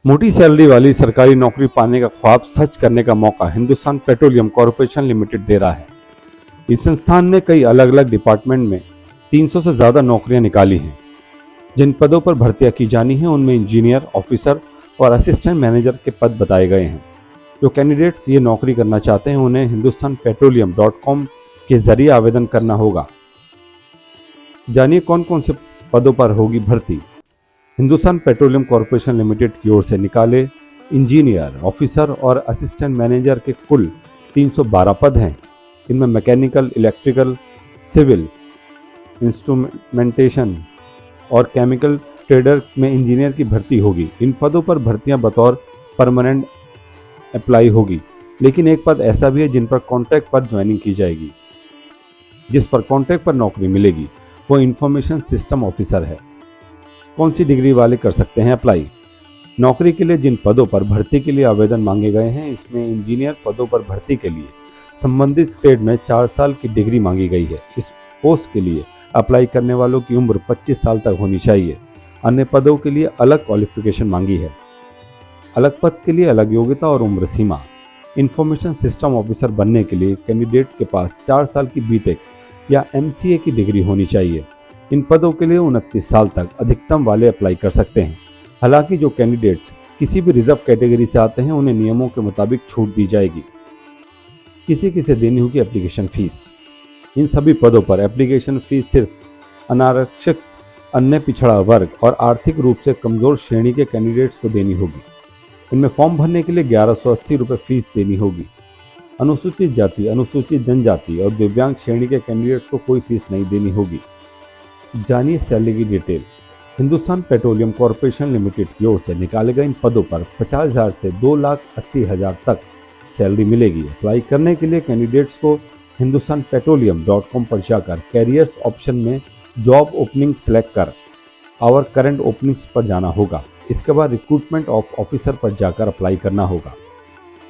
मोटी सैलरी वाली सरकारी नौकरी पाने का ख्वाब सच करने का मौका हिंदुस्तान पेट्रोलियम कॉरपोरेशन लिमिटेड दे रहा है। इस संस्थान ने कई अलग अलग डिपार्टमेंट में 300 से ज़्यादा नौकरियां निकाली हैं। जिन पदों पर भर्तियां की जानी हैं उनमें इंजीनियर, ऑफिसर और असिस्टेंट मैनेजर के पद बताए गए हैं। जो कैंडिडेट्स ये नौकरी करना चाहते हैं उन्हें हिंदुस्तान पेट्रोलियम.com के जरिए आवेदन करना होगा। जानिए कौन कौन से पदों पर होगी भर्ती। हिंदुस्तान पेट्रोलियम कॉरपोरेशन लिमिटेड की ओर से निकाले इंजीनियर, ऑफिसर और असिस्टेंट मैनेजर के कुल 312 पद हैं। इनमें मैकेनिकल, इलेक्ट्रिकल, सिविल, इंस्ट्रूमेंटेशन और केमिकल ट्रेडर में इंजीनियर की भर्ती होगी। इन पदों पर भर्तियां बतौर परमानेंट अप्लाई होगी, लेकिन एक पद ऐसा भी है जिन पर कॉन्ट्रैक्ट पर ज्वाइनिंग की जाएगी। जिस पर कॉन्ट्रैक्ट पर नौकरी मिलेगी वो इंफॉर्मेशन सिस्टम ऑफिसर है। कौन सी डिग्री वाले कर सकते हैं अप्लाई। नौकरी के लिए जिन पदों पर भर्ती के लिए आवेदन मांगे गए हैं इसमें इंजीनियर पदों पर भर्ती के लिए संबंधित ट्रेड में 4 साल की डिग्री मांगी गई है। इस पोस्ट के लिए अप्लाई करने वालों की उम्र 25 साल तक होनी चाहिए। अन्य पदों के लिए अलग क्वालिफिकेशन मांगी है। अलग पद के लिए अलग योग्यता और उम्र सीमा। इंफॉर्मेशन सिस्टम ऑफिसर बनने के लिए कैंडिडेट के पास 4 साल की बीटेक या MCA की डिग्री होनी चाहिए। इन पदों के लिए 29 साल तक अधिकतम वाले अप्लाई कर सकते हैं। हालांकि जो कैंडिडेट्स किसी भी रिजर्व कैटेगरी से आते हैं उन्हें नियमों के मुताबिक छूट दी जाएगी। किसे देनी होगी एप्लीकेशन फीस। इन सभी पदों पर एप्लीकेशन फीस सिर्फ अनारक्षित, अन्य पिछड़ा वर्ग और आर्थिक रूप से कमजोर श्रेणी के कैंडिडेट्स को देनी होगी। इनमें फॉर्म भरने के लिए 1180 रुपये फीस देनी होगी। अनुसूचित जाति, अनुसूचित जनजाति और दिव्यांग श्रेणी के कैंडिडेट्स को कोई फीस नहीं देनी होगी। जानिए सैलरी की detail. Hindustan petroleum corporation limited की ओर से निकाले गए इन पदों पर 50,000 से 2,80,000 तक सैलरी मिलेगी। अप्लाई करने के लिए कैंडिडेट्स को हिंदुस्तान पेट्रोलियम.com पर जाकर कैरियर्स ऑप्शन में जॉब ओपनिंग सेलेक्ट कर आवर करंट ओपनिंग्स पर जाना होगा। इसके बाद रिक्रूटमेंट ऑफ ऑफिसर पर जाकर अप्लाई करना होगा।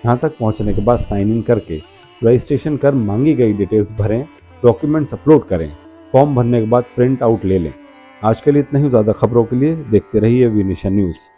यहाँ तक पहुँचने के बाद साइन इन करके रजिस्ट्रेशन कर मांगी गई डिटेल्स भरें, डॉक्यूमेंट्स अपलोड करें। फॉर्म भरने के बाद प्रिंट आउट ले लें। आज के लिए इतना ही। ज़्यादा खबरों के लिए देखते रहिए वी नेशन न्यूज़।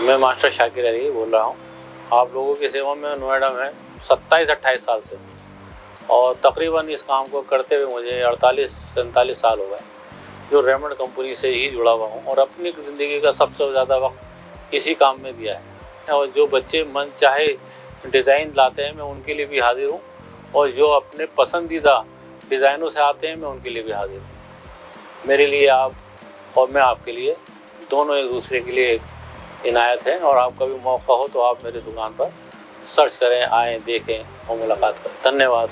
मैं मास्टर शाकिर अली बोल रहा हूँ। आप लोगों की सेवा में नोएडा में 27-28 साल से, और तकरीबन इस काम को करते हुए मुझे 48-47 साल हो गए। जो रेमंड कंपनी से ही जुड़ा हुआ हूँ और अपनी ज़िंदगी का सबसे ज़्यादा वक्त इसी काम में दिया है। और जो बच्चे मन चाहे डिज़ाइन लाते हैं मैं उनके लिए भी हाजिर हूँ, और जो अपने पसंदीदा डिज़ाइनों से आते हैं मैं उनके लिए भी हाजिर हूँ। मेरे लिए आप और मैं आपके लिए दोनों एक दूसरे के लिए इनायत है। और आपका भी मौका हो तो आप मेरी दुकान पर सर्च करें, आएँ, देखें और मुलाकात करें। धन्यवाद।